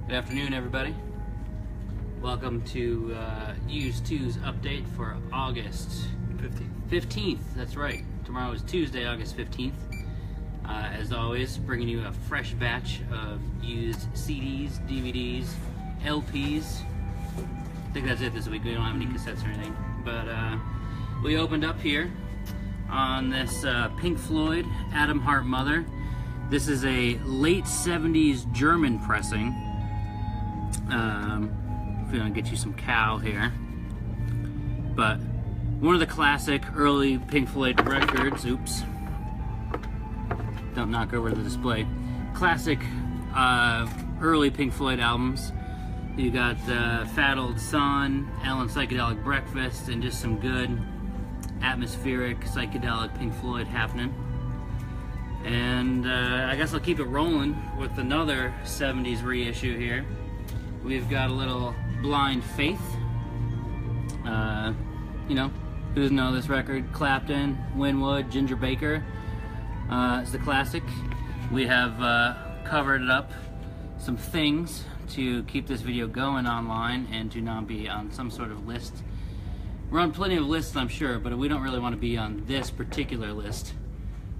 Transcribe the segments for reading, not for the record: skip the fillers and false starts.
Good afternoon, everybody. Welcome to Use 2's update for August 15th. That's right. Tomorrow is Tuesday, August 15th. As always, bringing you a fresh batch of used CDs, DVDs, LPs. I think that's it this week. We don't have any cassettes or anything. But we opened up here on this Pink Floyd, Atom Heart Mother. This is a late 70s German pressing. If we want to get you some cow here. But one of the classic early Pink Floyd records. Oops. Don't knock over the display. Classic early Pink Floyd albums. You got Fat Old Son, Alan Psychedelic Breakfast, and just some good atmospheric psychedelic Pink Floyd happening. And I guess I'll keep it rolling with another 70s reissue here. We've got a little Blind Faith. You know, who doesn't know this record? Clapton, Winwood, Ginger Baker. It's the classic. We have covered it up some things to keep this video going online and to not be on some sort of list. We're on plenty of lists, I'm sure, but we don't really want to be on this particular list.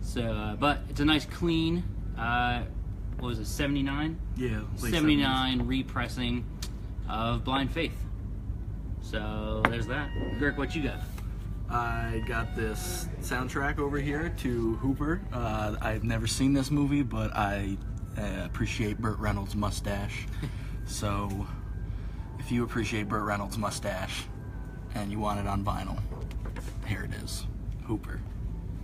So, but it's a nice clean, what was it, 79? Yeah, 79 repressing of Blind Faith. So there's that. Girk, what you got? I got this soundtrack over here to Hooper. I've never seen this movie, but I appreciate Burt Reynolds' mustache. So if you appreciate Burt Reynolds' mustache and you want it on vinyl, here it is. Hooper.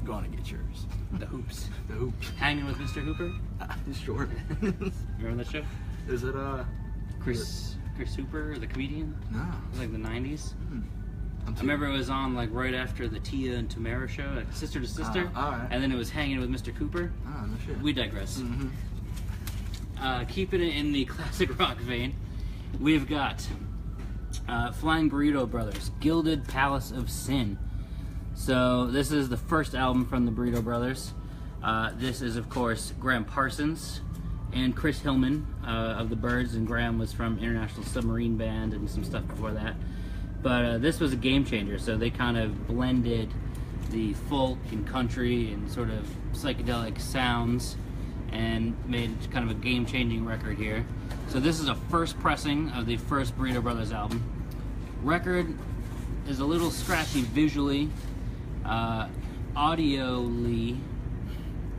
Go on and get yours. The Hoops. The Hoops. Hanging with Mr. Hooper? Sure. Remember that show? Is it Chris Hooper, the comedian? No. It was like the 90s. I remember it was on like right after the Tia and Tamara show, like Sister to Sister. Alright. And then it was Hanging with Mr. Cooper. Oh, no shit. We digress. Keeping it in the classic rock vein, we've got Flying Burrito Brothers, Gilded Palace of Sin. So this is the first album from the Burrito Brothers. This is, of course, Graham Parsons and Chris Hillman of the Byrds, and Graham was from International Submarine Band and some stuff before that. But this was a game changer, so they kind of blended the folk and country and sort of psychedelic sounds and made kind of a game-changing record here. So this is a first pressing of the first Burrito Brothers album. Record is a little scratchy visually. Audioly,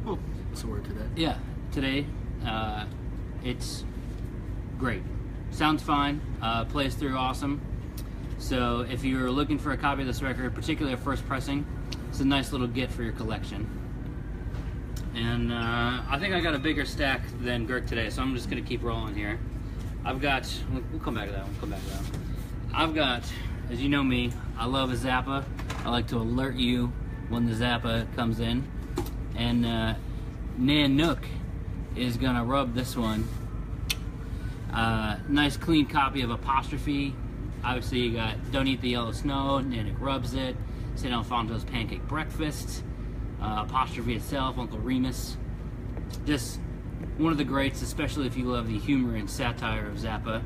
What's the word today? yeah, today, it's great. Sounds fine, plays through awesome. So if you're looking for a copy of this record, particularly a first pressing, it's a nice little gift for your collection. And I think I got a bigger stack than Girk today, so I'm just gonna keep rolling here. I've got, we'll come back to that one, I've got, as you know me, I love a Zappa. I like to alert you when the Zappa comes in. And Nan Nook is gonna rub this one. Nice clean copy of Apostrophe. Obviously you got Don't Eat the Yellow Snow, Nanick Rubs It, St. Alfonso's Pancake Breakfast, Apostrophe itself, Uncle Remus. Just one of the greats, especially if you love the humor and satire of Zappa.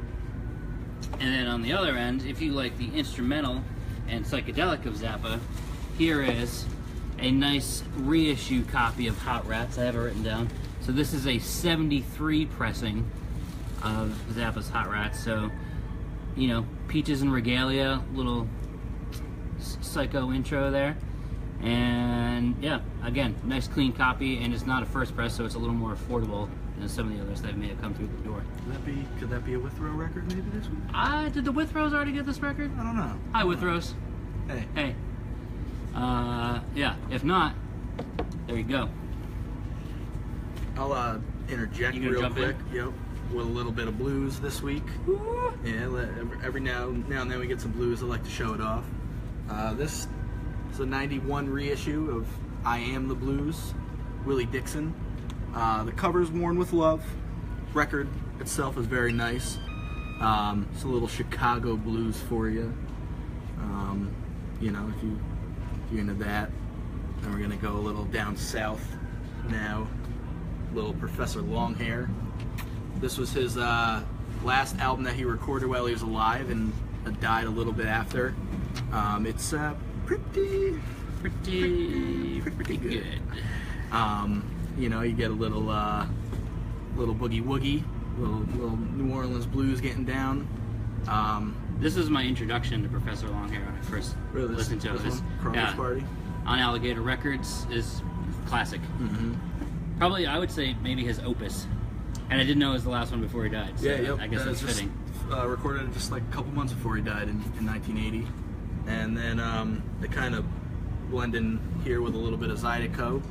And then on the other end, if you like the instrumental and psychedelic of Zappa, here is a nice reissue copy of Hot Rats. I have it written down. So this is a 73 pressing of Zappa's Hot Rats. So, you know, Peaches and Regalia, little psycho intro there. And yeah, again, nice clean copy, and it's not a first press, so it's a little more affordable than some of the others that may have come through the door. Could that be a Withrow record maybe this week? Did the Withrows already get this record? I don't know. Hi, Withrows. Hey. Hey. Yeah, if not, there you go. I'll interject real quick. Yep, with a little bit of blues this week. Woo. Yeah, every now and then we get some blues. I like to show it off. This is a '91 reissue of I Am the Blues, Willie Dixon. The cover's Worn with Love. Record itself is very nice. It's a little Chicago blues for you. You know, if you're into that. Then we're gonna go a little down south now. Little Professor Longhair. This was his last album that he recorded while he was alive and died a little bit after. It's pretty good. You know, you get a little boogie woogie, little New Orleans blues getting down. This is my introduction to Professor Longhair when I first listened to it. Crawler's Party on Alligator Records is classic. Probably, I would say, maybe his opus. And I didn't know it was the last one before he died. So yeah, I guess that's fitting. Recorded just like a couple months before he died in 1980. And then they kind of blend in here with a little bit of Zydeco,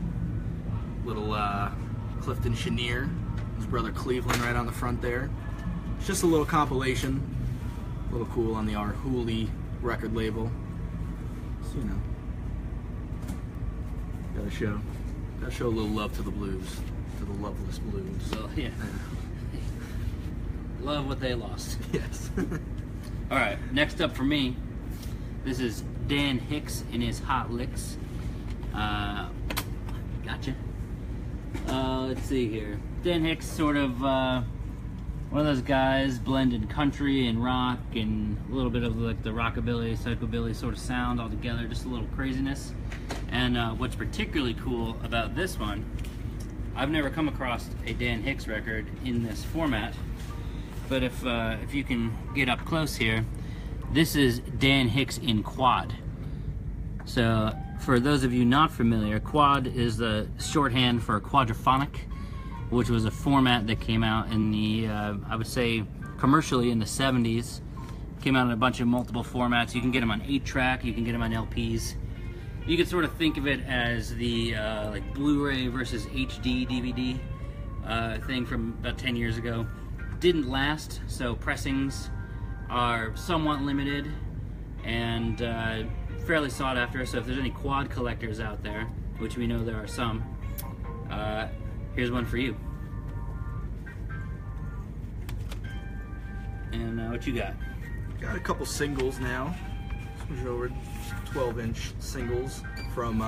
little Clifton Chenier, his brother Cleveland right on the front there. It's just a little compilation, a little cool on the R. Hooley record label. So, you know, gotta show a little love to the blues, to the loveless blues. So, yeah. Love what they lost. Yes. All right, next up for me, this is Dan Hicks in his Hot Licks. Gotcha. Let's see here. Dan Hicks, sort of one of those guys, blended country and rock and a little bit of like the rockabilly, psychobilly sort of sound all together, just a little craziness. And what's particularly cool about this one, I've never come across a Dan Hicks record in this format, but if you can get up close here, this is Dan Hicks in quad. So for those of you not familiar, quad is the shorthand for quadraphonic, which was a format that came out in the, I would say, commercially in the 70s. Came out in a bunch of multiple formats. You can get them on 8-track, you can get them on LPs. You could sort of think of it as the like Blu-ray versus HD DVD thing from about 10 years ago. Didn't last, so pressings are somewhat limited and fairly sought after. So if there's any quad collectors out there, which we know there are some, here's one for you. And what you got? Got a couple singles now. Switch over 12-inch singles from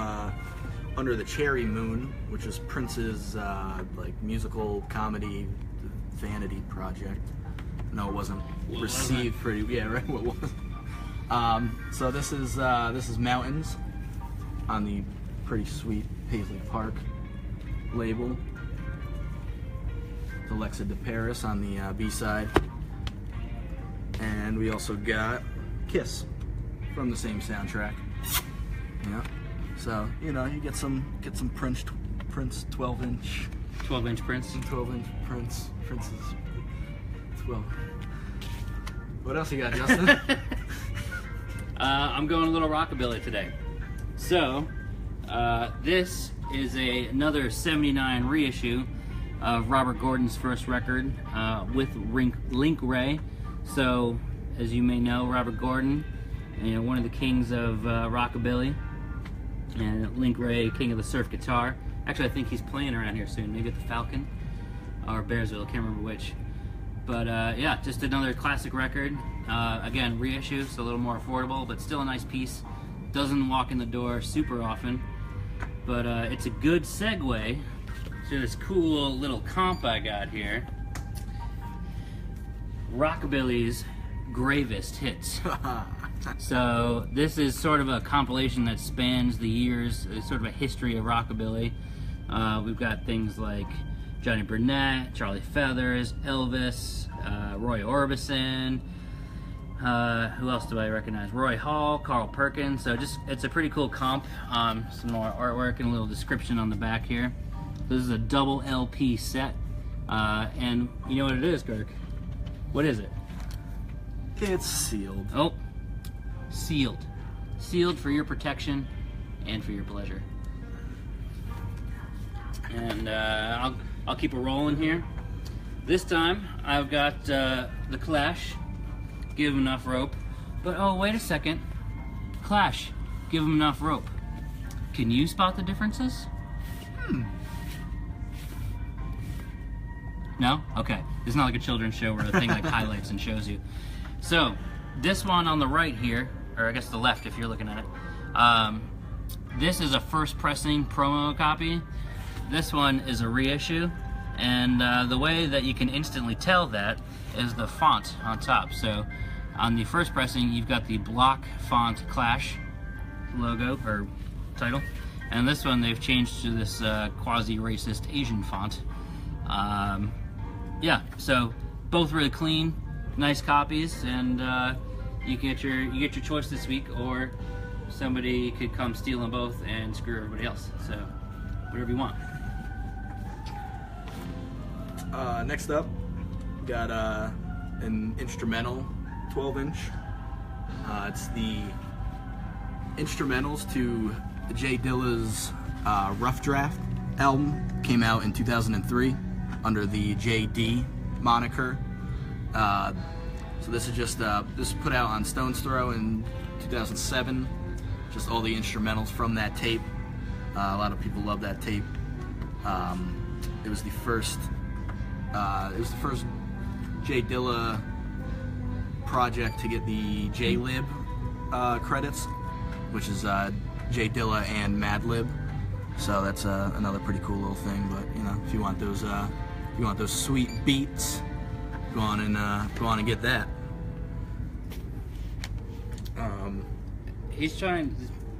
Under the Cherry Moon, which is Prince's like musical comedy vanity project. No, it wasn't received pretty. Yeah, right. What was? So this is Mountains on the pretty sweet Paisley Park label. Alexa de Paris on the B-side, and we also got Kiss from the same soundtrack. Yeah. So you know you get some Prince 12-inch. 12-inch Prince. 12-inch Prince's 12. What else you got, Justin? I'm going a little rockabilly today. So, this is another '79 reissue of Robert Gordon's first record with Link Wray. So, as you may know, Robert Gordon, you know, one of the kings of rockabilly, and Link Wray, king of the surf guitar. Actually, I think he's playing around here soon, maybe at the Falcon or Bearsville, I can't remember which. But yeah, just another classic record. Again, reissue, so a little more affordable, but still a nice piece. Doesn't walk in the door super often, but it's a good segue to this cool little comp I got here. Rockabilly's gravest hits. So this is sort of a compilation that spans the years, sort of a history of rockabilly. We've got things like Johnny Burnett, Charlie Feathers, Elvis, Roy Orbison. Who else do I recognize? Roy Hall, Carl Perkins. So just, it's a pretty cool comp. Some more artwork and a little description on the back here. This is a double LP set. And you know what it is, Kirk? What is it? It's sealed. Oh, sealed. Sealed for your protection and for your pleasure. And I'll keep it rolling here. This time I've got the Clash, Give 'Em Enough Rope. But oh, wait a second. Clash, Give 'Em Enough Rope. Can you spot the differences? No? Okay. It's not like a children's show where the thing like highlights and shows you. So, this one on the right here, or I guess the left if you're looking at it, this is a first pressing promo copy. This one is a reissue. And the way that you can instantly tell that is the font on top. So on the first pressing, you've got the block font Clash logo or title, and this one they've changed to this quasi-racist Asian font. Yeah, so both really clean, nice copies, and you get your choice this week, or somebody could come steal them both and screw everybody else. So whatever you want. Next up, we got an instrumental 12-inch. It's the instrumentals to Jay Dilla's Rough Draft album. Came out in 2003 under the JD moniker. So this is just this is put out on Stone's Throw in 2007. Just all the instrumentals from that tape. A lot of people love that tape. It was the first Jay Dilla project to get the J-Lib credits, which is Jay Dilla and Mad Lib. So that's another pretty cool little thing. But you know, if you want those sweet beats, go on and get that.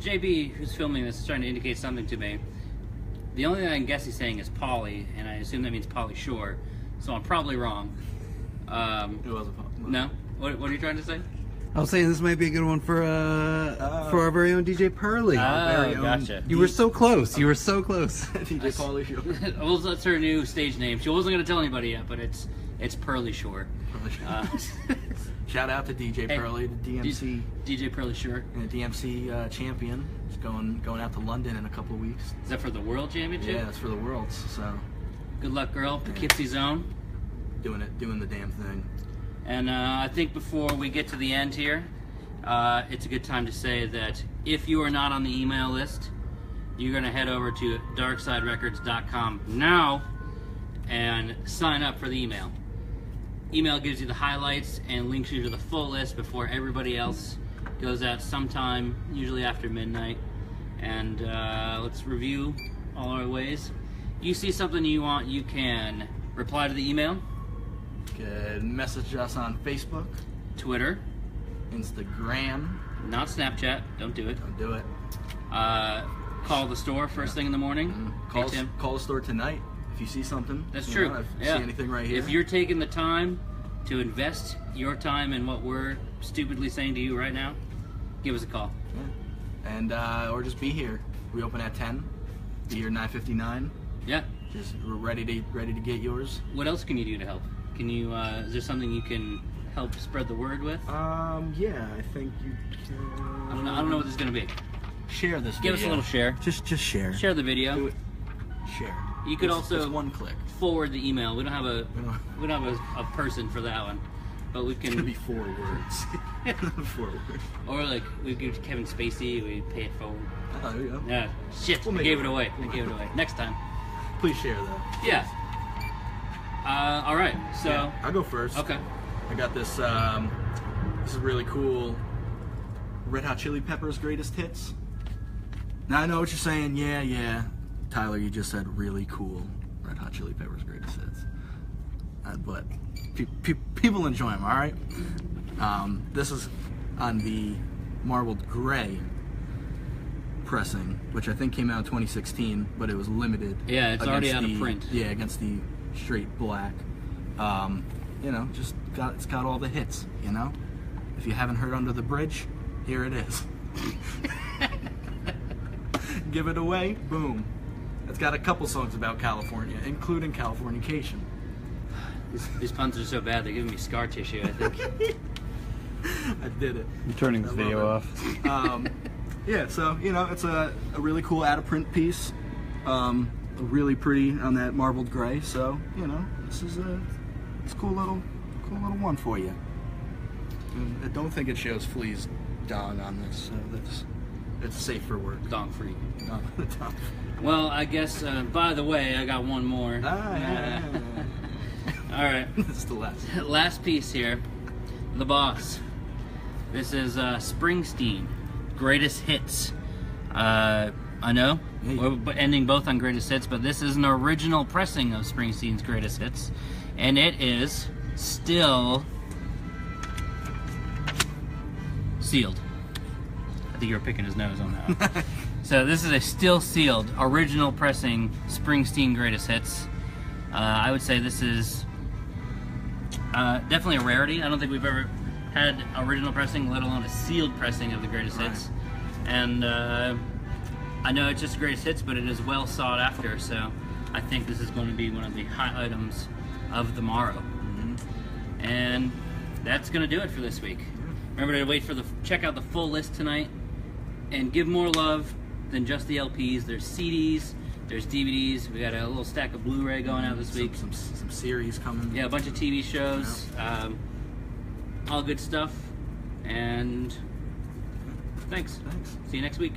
JB, who's filming this, is trying to indicate something to me. The only thing I can guess he's saying is Polly, and I assume that means Polly Shore. So I'm probably wrong. It wasn't Polly. No? What are you trying to say? I was saying this might be a good one for our very own DJ Pearlie. Oh, gotcha. You were so close. You were so close. DJ Polly Shore. Well, that's her new stage name. She wasn't going to tell anybody yet, but it's Pearlie Shore. Shout out to DJ Pearlie, the DMC. DJ Pearlie Shore. DMC champion. He's going out to London in a couple of weeks. Is that for the World Championship? Yeah, it's for the Worlds. So. Good luck, girl. Poughkeepsie's own. Doing the damn thing. And I think before we get to the end here, it's a good time to say that if you are not on the email list, you're going to head over to darksiderecords.com now and sign up for the email. Email gives you the highlights and links you to the full list before everybody else goes out sometime, usually after midnight. And let's review all our ways. You see something you want, you can reply to the email. You can message us on Facebook, Twitter, Instagram. Not Snapchat. Don't do it. Don't do it. Call the store first thing in the morning. Call the store tonight if you see something. That's true. If you see anything right here. If you're taking the time to invest your time in what we're stupidly saying to you right now, give us a call. Yeah. And or just be here. We open at 10. Be here 9:59. Yeah. Just ready to get yours. What else can you do to help? Can you? Is there something you can help spread the word with? Yeah, I think you can. I don't know what this is gonna be. Share this. Give us a little share. Just share. Share the video. Do it. Share. You could also just one click. Forward the email. We don't have a person for that one, but we can. It's gonna be 4 words. 4 words. Or like we give Kevin Spacey, we pay it forward. Oh, there you go. Yeah. Shit. I gave it away. Next time. Please share that. Yeah. All right. So yeah, I'll go first. Okay. I got this. This is really cool. Red Hot Chili Peppers Greatest Hits. Now I know what you're saying. Yeah. Tyler, you just said really cool. Red Hot Chili Peppers Greatest Hits. But people enjoy them. All right. This is on the marbled gray pressing, which I think came out in 2016, but it was limited. Yeah, it's already out of print. Yeah, against the straight black. You know, it's got all the hits. You know, if you haven't heard Under the Bridge, here it is. Give it away, boom. It's got a couple songs about California, including Californication. These puns are so bad, they're giving me scar tissue, I think. I did it. I'm turning this video off. Yeah, so, you know, it's a really cool out-of-print piece. Really pretty on that marbled gray, so, you know, it's a cool little one for you. And I don't think it shows Flea's dong on this, so it's safe for work. Dong free. Dong. Well, I guess, by the way, I got one more. Yeah. All right. This is the last. Last piece here. The Boss. This is Springsteen. Greatest Hits. I know. Hey. We're ending both on greatest hits, but this is an original pressing of Springsteen's greatest hits, and it is still sealed. I think you were picking his nose on that. So this is a still sealed original pressing Springsteen greatest hits. I would say this is definitely a rarity. I don't think we've ever had original pressing, let alone a sealed pressing of the greatest hits. And I know it's just greatest hits, but it is well sought after. So I think this is going to be one of the hot items of the morrow. And that's going to do it for this week. Remember to check out the full list tonight, and give more love than just the LPs. There's CDs, there's DVDs. We got a little stack of Blu-ray going out this week. Some series coming. Yeah, a bunch of TV shows. All good stuff. And thanks. See you next week.